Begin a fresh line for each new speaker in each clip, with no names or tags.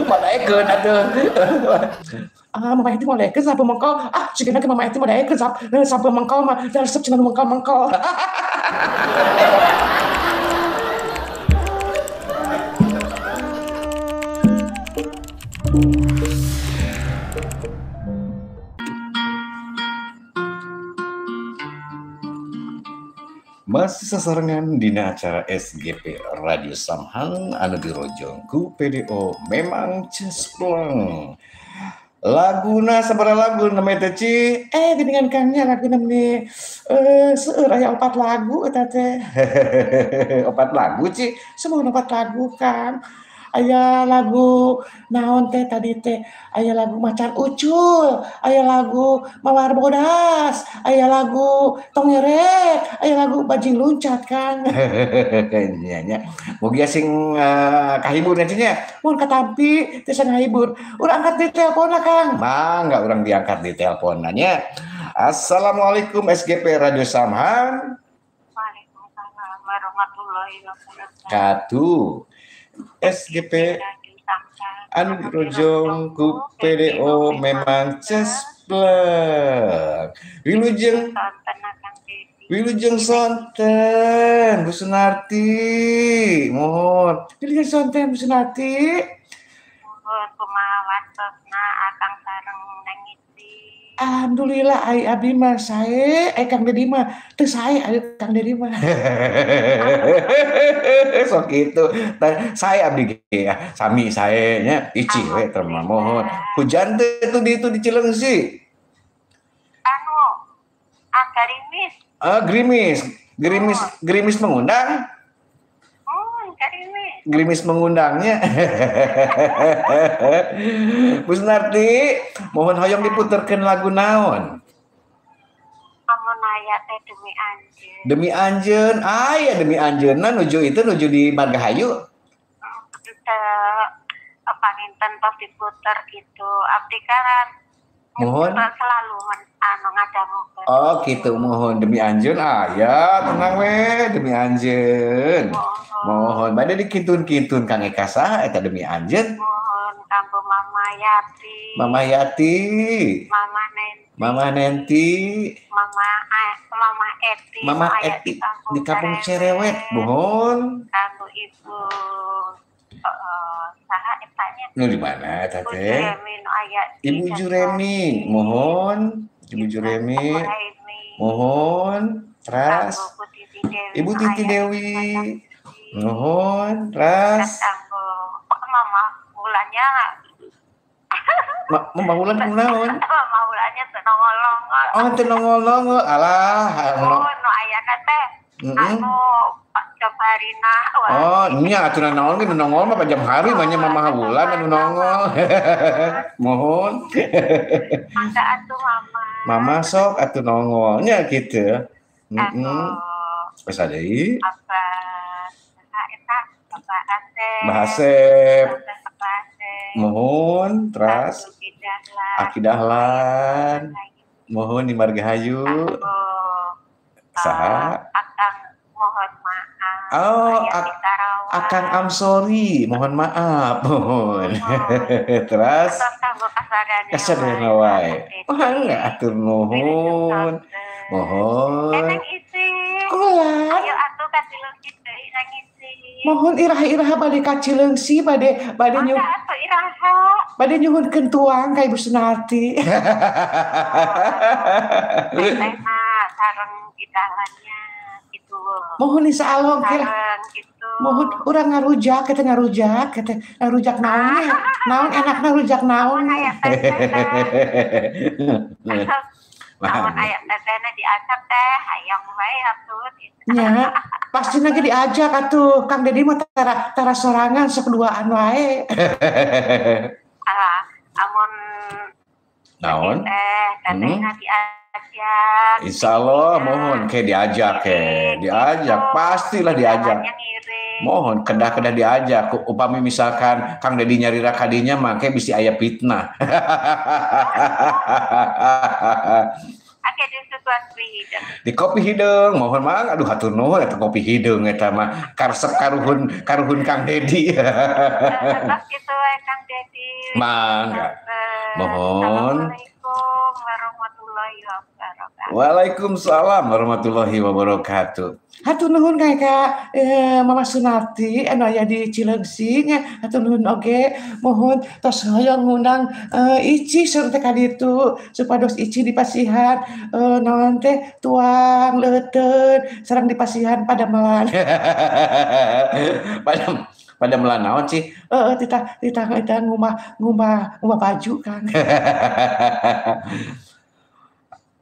Madaekeun atuh. Mama itu madaekeun sampai mengkol. Sigana ke mama itu madaekeun sampai mengkol mah dan resep cenah mengkol. Masih sasarangan dina acara SGP Radio Samhan anu dirojong ku PDO memang cespleng. Laguna sabaraha lagu namanya teh Ci? Geuningan Kangnya laguna meni seueur aya 4 lagu eta teh. 4 lagu Ci, semua 4 lagu Kang. Aya lagu naon teh tadi teh, aya lagu Macan Ucul, aya lagu Mawar Bodas, aya lagu Tongerek, aya lagu Bajing Luncat Kang. Nya nya. Mugi sing kahibur nya. Mun katampi teh ngahibur. Urang angkat di teleponna Kang. Mangga urang diangkat di teleponna nya. Assalamualaikum SGP Radio Samhan.
Waalaikumsalam warahmatullahi wabarakatuh.
Katu SGP anu dirojong ku PDO memang cespleng. Wilujeng sonten Bu Sunarti. Mohon wilujeng sonten Bu Sunarti.
Mohon kumaha wantosna akang sareng nangisi.
Alhamdulillah ai abdi mah sae Kang Dedi mah teu sae Kang Dedi mah. Sok kitu. Sae abdi ge ya. Sami sae nya ici we teh mohon. Hujan teh itu di Cileungsi. Gerimis mengundang. Gerimis mengundangnya. Bu Sunarti, mohon hoyong diputerkeun lagu naon?
Amun aya teh Demi Anjeun.
Demi Anjeun, aya Demi Anjeunna nuju di Margahayu.
Panginten tos diputer gitu. Abdi kan
mohon
selalu ngadamukeun.
Oh gitu, mohon Demi Anjeun aya tenang we Demi Anjeun. Mohon bade dikintun-kintun Kang Eka saha eta Demi Anjeun.
Mohon kanggo Mama Yati.
Mama Yati.
Mama Nenti.
Mama Eti di Kampung Cerewet. Mohon
kanggo Ibu saha etanya?
Nu di mana eta teh? Ibu
Ibu
Juremi. Mohon Ibu Juremi. Mohon Tras. Ibu Titi Dewi. Mohon Tras.
Mama Ulanya.
Mama Ulan kunaon?
Mama Ulanya teu nongol-nongol.
Oh, teu nongol-nongol. Alah,
nu aya ka teh. Anu Jabarina.
Oh, nya aturan naon ge nongol mah jam hari mah nya Mama Ulan anu nongol. Mohon.
Mangga atuh Mama.
Mama sok atuh nongolnya kitu. Basa deui. Abah Asep. Mohon Tras. Aki Dahlan. Mohon di Margahayu. Saha?
Akang mohon maaf.
Oh, Akang I'm sorry. Mohon maaf. Mohon. Terus kasadana wae. Mangga atur nuhun. Mohon.
Eneng isi.
Kulan.
Ayo atuh ka Cileungsi deui ngisi.
Mohon iraha-iraha bade ka Cileungsi bade nyuhun.
Mangga atuh iraha.
Bade nyuhunkeun tuang ka Ibu Sunarti.
Sareng idalannya gitu.
Mohon insyaallah kira.
Gitu.
Mohon urang ngarujak naon nya. Naon enakna rujak naon.
Namun aya tetehna diajak teh hayang wae atuh.
Nya, pasti lagi diajak atuh Kang Dedi mah tara sorangan sok duaan wae.
Amun
naon?
Tetehna diajak.
Insyaallah mohon diajak pastilah diajak. Mohon kedah diajak upami misalkan Kang Dedi nyarira kadinya mah ke bisi aya fitnah. Di kopi hidung mohon mang aduh hatur nuhun eta kopi hidung eta mah karesep karuhun Kang Dedi.
Kitu we Kang Dedi.
Mangga. Mohon.
Assalamualaikum warahmatullahi wabarakatuh.
Waalaikumsalam warahmatullahi wabarakatuh. Hatur nuhun Kak Mama Sunarti anu aya di Cileungsi nya. Hatur nuhun oge. Mohon tos hoyong ngundang Ici sareng teh ka ditu supados Ici dipasihan naon teh tuang leuteun sareng dipasihan Pademelan. Pademelan naon sih? Tita ngumah baju Kang.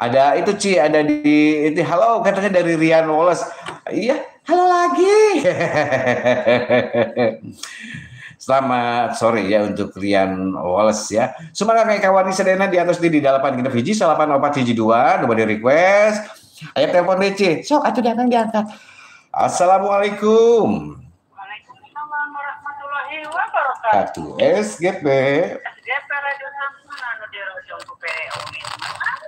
Ada itu Ci, ada di halo katanya dari Rian Wallace. Iya, halo lagi. Selamat sore ya untuk Rian Wallace ya. Semoga kayak kawan sedena di atas di 8 genep hiji 8472 nomor di request. Ayo telepon deh Ci. Sok atuh datang diangkat. Assalamualaikum.
Waalaikumsalam warahmatullahi wabarakatuh.
SGP
Radio Samhan anu di Rojong ku PDO.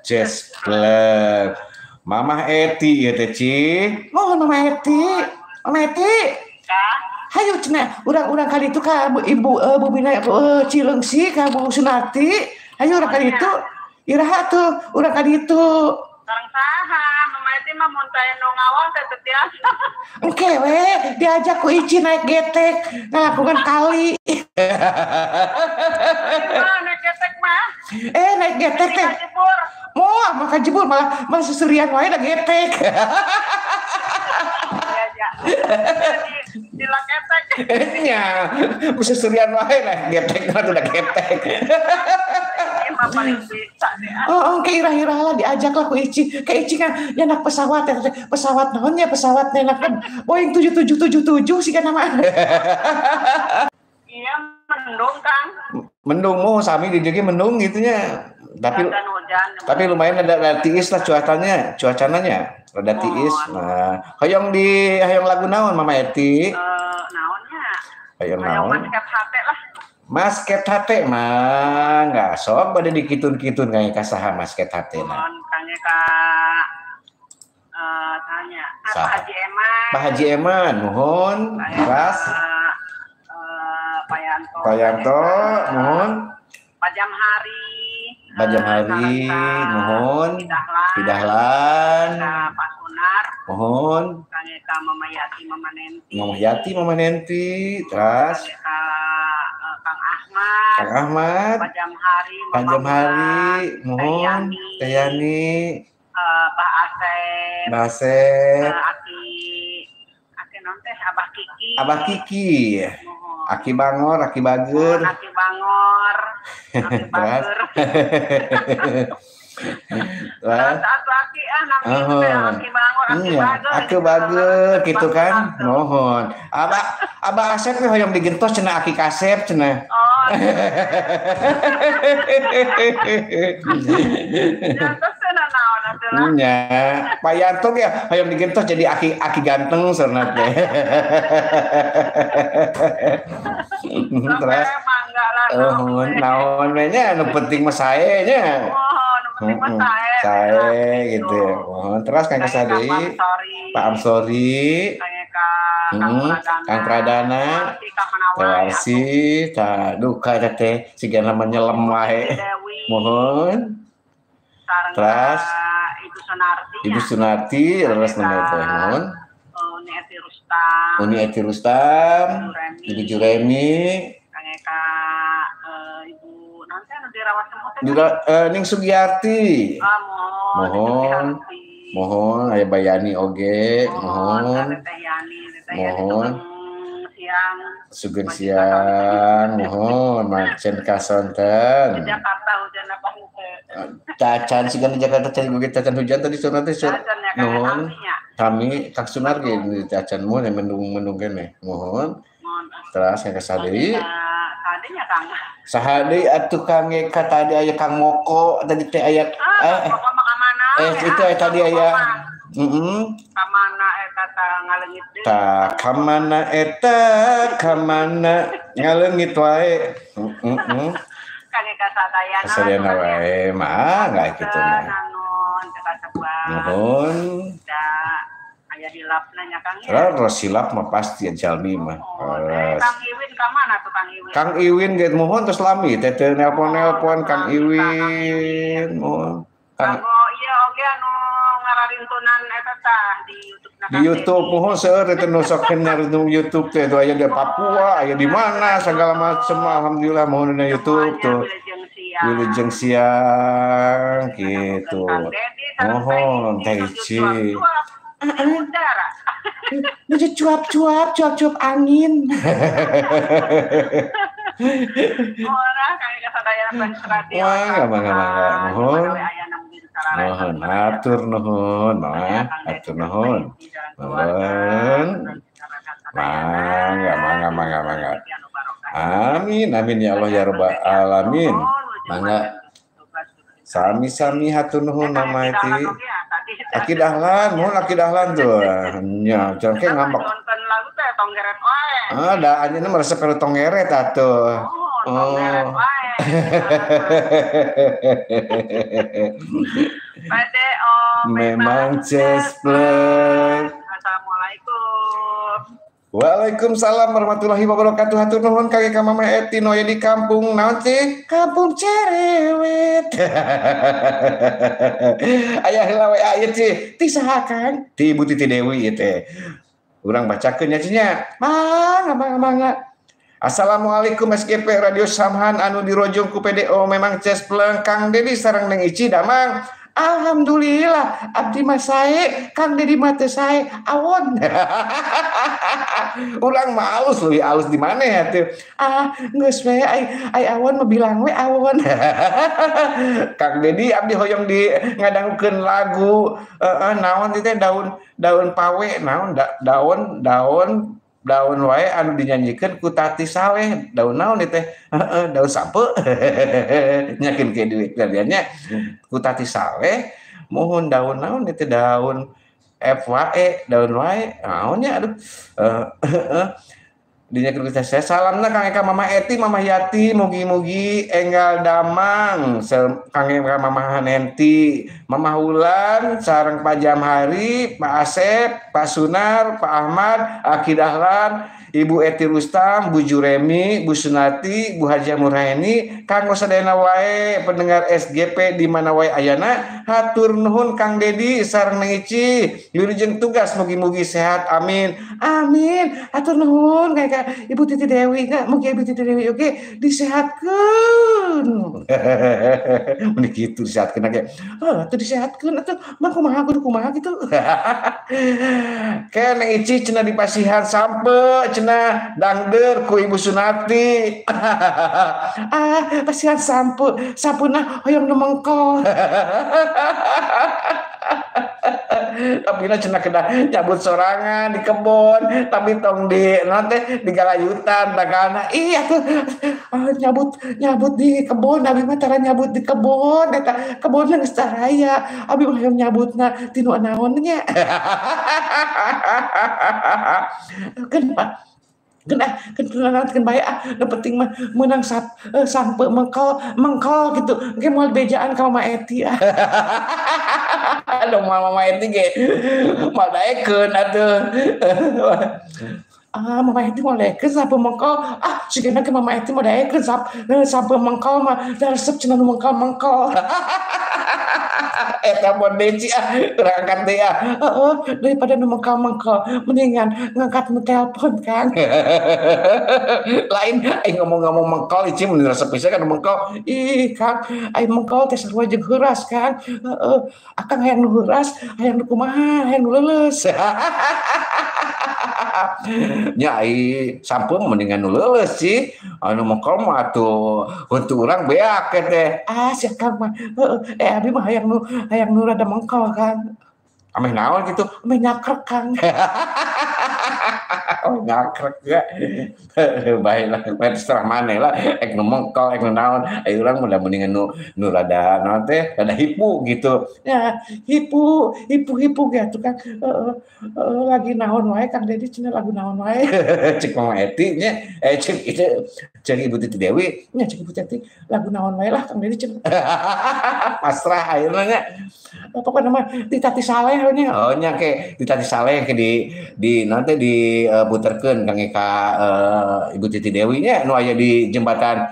Jazz Club. Mama Eti ya teh Ci. Mohon Mama Eti. Mama Eti. Hayu cenah urang kali itu ka Ibu Bumina Cileungsi ka Bu Sunarti. Hayu urang kali itu. Iraha tuh urang kali itu.
Sareng saha? Mama Eti mah mun teh nu ngawal teh tiasa.
Engke we diajak ku Ici naik getek ngalakukan kali.
Naik getek mah?
Naik getek teh. Moal maka jebur malah susurian wae da getek.
Iya. Di laketek.
Nya, susurian wae lah getek mah udah getek.
Ini mah paling bisa deh.
Ke irah-irah lah diajak lah ku Ici. Ke Ici kan nyanak pesawat ya. Pesawat naon ya pesawat nenak Boeing 7777 sih kan nama.
Iya mendung Kang.
Mendung mau sami di dieu mendung gitunya. Tapi lumayan ada tiis lah cuacanya rada tiis. Nah, hoyong lagu naon Mama Eti?
Naonnya?
Hoyong naon?
Masket hate lah.
Masket hate mah enggak sok bade dikitun-kitun kayak ka saha masket hate na.
Mohon kangge ka tanya. Pak Haji Eman.
Pak Haji Eman, mohon. Keras. Pak Yanto, mohon.
Pajam Hari,
mohon. Pidahlan,
Pak Sunar,
mohon.
kangge ka Mama Yati, Mama Nenti.
Mama Yati, Mama Nenti, terus.
Kang Ahmad, Pajam Hari,
mohon. Teyani,
Pak
Asep,
Aki non teh Abah Kiki.
Abah Kiki. Aki Bangor, Aki Bager.
Aki Bangor, Aki Bager. Satu Aki namanya Aki Bangor, Aki Bager.
Aki Bager gitu kan. Mohon. Abah Asep hoyong digentos cenah Aki Kasep cenah.
Oh.
Nya, Pak Yanto ya hoyong digentos jadi aki ganteng sareng teh. Terus naon nya anu penting mah sae nya. Sae gitu ya. Mohon terus Kang Kasadi. Pak Amsori. Kang Pradana. Tewarsi, duka teh sigana menyelem wae. Mohon. Terus Ibu Sunarti terus mohon. Uni Eti Rustam, Ibu Juremi,
Ibu nanti anu dirawat semut
juga Ning Sugiyarti. Mohon aya Bayani oge, mohon. Sugen siang, mohon macen kasonten.
Di Jakarta hujan apa henteu?
Cacan sigan di Jakarta cari begitu cacan hujan tadi sunat teh. Mohon. Kami Kang Sunar ge di cacan mohon mendung kene. Mohon. Terus yang kasadi.
Sadenya Kang.
Sahadi atuh Kang ka tadi aya Kang Moko tadi teh aya itu tadi aya kamana eta ngaleungit deui. Kamana ngaleungit wae.
Kangge kasadayana.
Kasadayana wae mah enggak kitu mah.
Nanon teh kasebah.
Nuhun.
Da aya dilapna nya Kang ya.
Terus silap mah pasti jalmi mah.
Kang Iwin ka mana tuh Kang Iwin?
Kang Iwin ge mohon tos lami teh nelpon Kang Iwin. Mohon.
Kanggo ieu oge anu ngararintunan eta tah di YouTube-na.
Di YouTube mohon seueur teh nu sok nyari di YouTube teh tuh aya di Papua, aya di mana segala macam alhamdulillah mohon di YouTube tuh. Wilujeng siang gitu. Mohon teh Ici. Nuju cuap angin. Mangga. Mohon atur nuhun. Mangga. Amin ya Allah ya rabbal alamin. Mangga. Sami hatur nuhun nama itu. Aki dahlan tuh. Nya, jangan kayak ngambek.
Nonton lagu teh tonggeret wae.
Da anjeunna merasa kalau tonggeret atuh.
Tonggeret wae. Pade
memang cesplek.
Assalamualaikum.
Waalaikumsalam warahmatullahi wabarakatuh. Hatur nuhun kage ka Mama Eti nu aya di kampung naon teh? Kampung Cerewet. Aya heula we aya teh. Ti saha Kang? Ti Ibu Titi Dewi ieu teh. Urang bacakeun nya cenah. Mangga. Assalamualaikum SGP Radio Samhan anu dirojong ku PDO memang cespleng Kang Dedi sareng Neng Ici damang. Alhamdulillah abdi mah sae Kang Dedi mah teu sae awon. Urang mah alus leuwih alus di mana ya teh. Geus we ai awon mah bilang we awon. Kang Dedi abdi hoyong di ngadangukeun lagu naon teh daun pawe naon daun wae anu dinyanyikan ku Tati Saleh daun naon teh daun sampe nyakin ke duit kaliannya ku Tati Saleh mohon daun naon teh daun FWE daun wae naonnya aduh dinyakin kita saya salamna Kang Eka Mama Eti Mama Yati mugi-mugi enggal damang Kang Eka Mama Hanenti Mama Hulan sareng Pak Jamhari Pak Asep Pak Sunar Pak Ahmad Aki Dahlan Ibu Eti Rustam, Bu Juremi, Bu Sunati, Bu Haja Murhaini, kanggo sadayana wae pendengar SGP di mana wae ayana, hatur nuhun Kang Dedi sareng Neng Ici, wilujeng tugas mugi-mugi sehat amin. Amin. Hatur nuhun kayak Ibu Titi Dewi, mugi Ibu Titi Dewi oke disehatkeun. Mun kitu disehatkeun ge. Atuh disehatkeun atuh mah kumaha gitu. Kayak Neng Ici cenah dipasihan sampe cenah dangder ku Ibu Sunati. Pasihan sampuna hoyong nu mengkol. Tapi cenah kedah nyabut sorangan di kebon, tapi tong di nanti di galayutan tagana. Iya tuh nyabut di kebon, abi mah tara nyabut di kebon, eta kebonna geus taraya. Abi mah hoyong nyabutna tinu naon nya. Kan bae nu penting mah meunang sampe mengkol gitu ge moal bejaan ka Mama Eti. Aduh Mama Eti ge moal daekeun atuh. Mama Eti mau daekeun sampe mengkol. Sigana ke Mama Eti mau daekeun sampe mengkol mah da resep cenah nu mengkol. Eta bodeci berangkat deh daripada nu mengkal mendingan ngangkat nu telepon kan. Lain aing ngomong mengkal Ici mun resep pisan kan mengkal. Ih Kang aing mengkal teh sarua jeung heuras kan. Akang hayang nu heuras, hayang nu kumaha, hayang nu leuleus. Nya ai sampun mendingan nu leuleus sih. Anu mengkal mah atuh untuk urang beak teh. Sia Kang mah abi mah hayang nu rada mengkal kan. Ameh naon gitu? Ameh nyakrek Kang. Oh ngakrek ya. Baiklah, terserah mana lah. Ek nu mengkol, ek nu naon. Ayo orang mudah mendingan nu rada naon teh, rada hipu gitu. Ya, hipu gitu kan. Lagi naon wae Kang Dedi cenah lagu naon wae. Cek Mama Eti nya, cek itu cek Ibu Titi Dewi, nya cek Ibu Titi lagu naon wae lah Kang Dedi cenah. Pasrah ayeuna nya. Pokoknya nama di Tati Saleh nya. Oh nya ke di Tati Saleh ke di nanti diputerkeun Kang Eka Ibu Titi Dewi nya nu aya di jembatan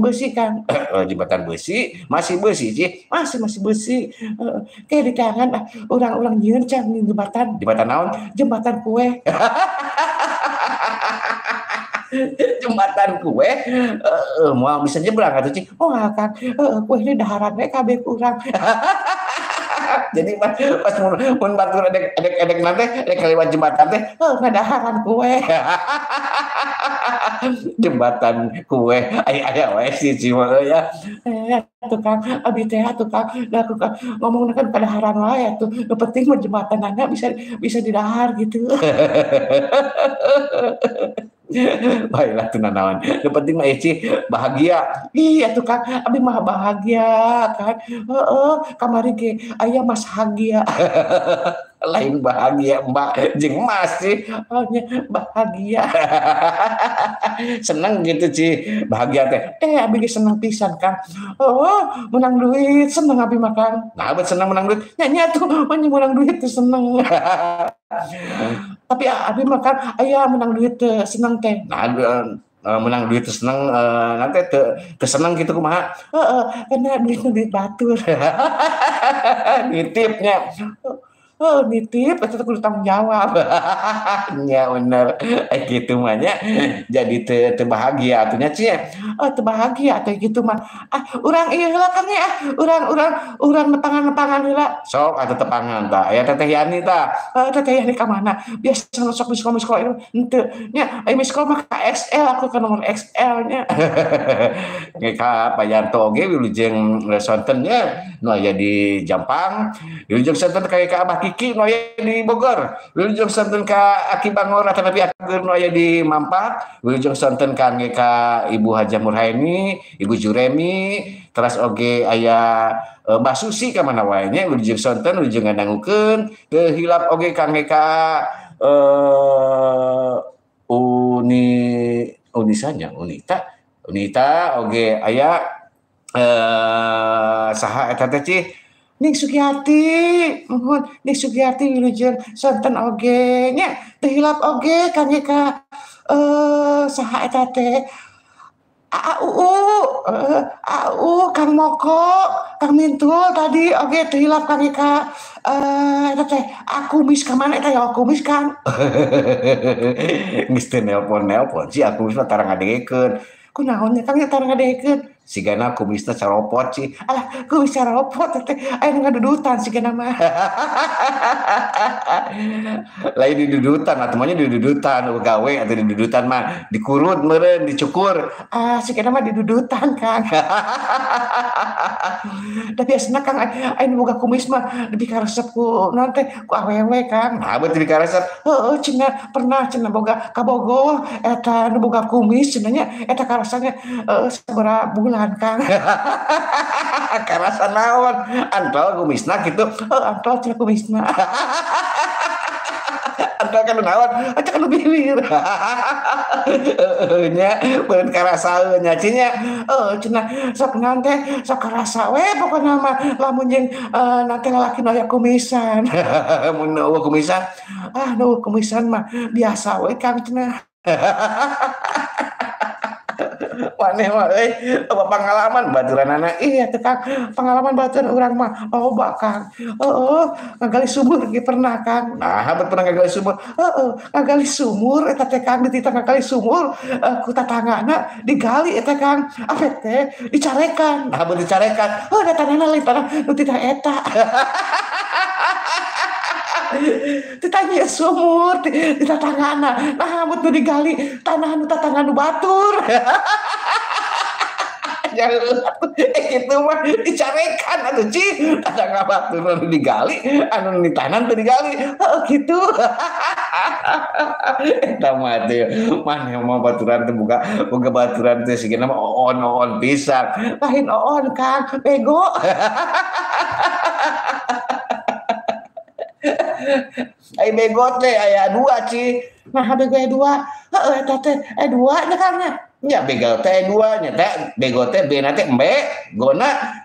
besi kan. Jembatan besi, masih besi sih, masih besi. Kayak di tangan orang-orang nyieun can jembatan naon? Jembatan kue. Jembatan kue mau bisa nyebrang atuh cing. Oh kan kue ini daharan we kabeh kurang. Jadi pas mun batur edek nanti edek kaliwat jembatan teh ngadaharan kue. Jembatan kue aya we si cima ya. Tukang abi teh tukang ngomongna kan kadaharan wae atuh. Nu penting mah jembatanana bisa didahar gitu. Baiklah tuh nanawan. Yang penting mah Eci bahagia. Iya tuh kan, abi mah bahagia kan. Kamari ge aya Mas Hagia. Lain bahagia Mbak jeung Mas sih. Bahagia. Seneng gitu Ci. Bahagia teh. Abi ge seneng pisan kan. Menang duit seneng abi makan. Nah, abet seneng menang duit. Nya tuh menang duit tuh seneng. Tapi abi makan ayah menang duit seneng teh. Nah menang duit seneng nanti seneng gitu kumaha karena duit batur. Nitipnya nitip itu kudu tanggung jawab. Ya bener gitu mah nya jadi teu bahagia atunya cie. Teu bahagia teh gitu mah. Urang ieu heula Kang ya. Urang nepangan heula. Sok atuh tepangan tah. Aya Teteh Yani tah. Teteh Yani ka mana? Biasa sok miskol itu henteu. Nya aya miskol mah ka XL aku ka nomor XL nya. Ge ka Payanto oge wilujeng sontennya nu aya di Jampang. Wilujeng sonten ka Abah Kiki nu aya di Bogor. Wilujeng sonten ka Aki Bangor tapi akeun nu aya di Mampat. Wilujeng sonten ka Ibu Hajah Murhaini, Ibu Juremi, terus oge aya Mbah Susi ka mana wae nya wilujeng sonten wilujeng ngadangukeun teu hilap oge ka Unita oge aya saha eta teh Ci Ning Sugiyati wilujeng sonten oge nya teu hilap oge ka saha eta teh Kang Moko Kang Mintul tadi oge teu hilap ka eta teh aku mis ka mana eta ya aku mis kan. Geus teu nelpon si aku mis mah tarang ngadengekeun. Kunaon nya Kang tarang ngadengekeun? Sigana kumisna caropot sih. Alah, kumis caropot teh aya nu ngadudutan sigana mah. Lain di dudutan atuh mah di dudutan gawe atau di dudutan mah dikurut meureun dicukur. Sigana mah di dudutan Kang. Da biasana Kang aya nu boga kumis mah lebih karesep ku naon teh ku awewe Kang. Nah, betul karesep. Cenah pernah boga ka Bogor eta nu boga kumis cenah nya eta karasanya sabaraha bulan Kang. Karasa naon antol kumisna gitu. Antol cenah kumisna. Antol kan naon aca kan bibir. Nya beun karasa nya cenah cenah sok naon teh sok karasa we pokona mah lamun jeung nanti lalaki nu aya kumisan. Mun eueuh kumisan nu kumisan mah biasa we Kang cenah. Maneh mah pengalaman baturanana iya teh Kang pengalaman baturan urang mah loba Kang. Ngagali sumur ge pernah Kang. Nah, habet pernah ngagali sumur. Ngagali sumur eta teh Kang dititah ngagali sumur ku tatanggana digali eta Kang. Apa teh dicarekan. Nah, habet dicarekan. Da tanahna lain tanah nu titah eta. Ditanya sumur di tatanggana. Nah, habet nu digali tanah nu tatangga nu batur. Itu mah dicarekan atuh Ci. Ada ngabaturan digali, anu ditanan teu digali. Gitu. Eta mah teh maneh mau baturan teh boga baturan teh sigina mah oon pisan. Lain oon Kang, bego. Ai bego teh aya 2 Ci. Nah bego aya 2. Heeh eta teh aya 2 nya Kang nya. Nya bego teh 2 nya teh bego teh beuna teh embe, gona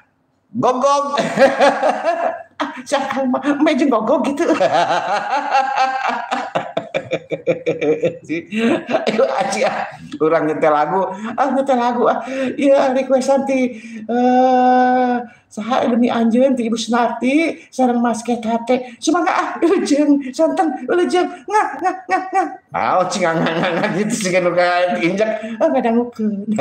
gogog. Sakang mah embe jeung gogog gitu. Ayo Aci urang nyetel lagu ya requestan ti saha demi anjeun ti Ibu Sunarti sareng Mas Keta teh sumangga jeung santen jeung ngah naon cing ngah gitu sih kan ka injek ngadangukeun.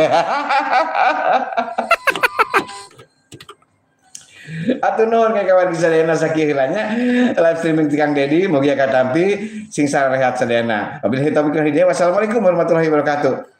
Atuh nuhun ka kawan sadayana sakiheulanya live streaming ti Kang Dedi mugi katampi sing sarehat sadayana. Wabillahi taufiq wal hidayah. Wassalamualaikum warahmatullahi wabarakatuh.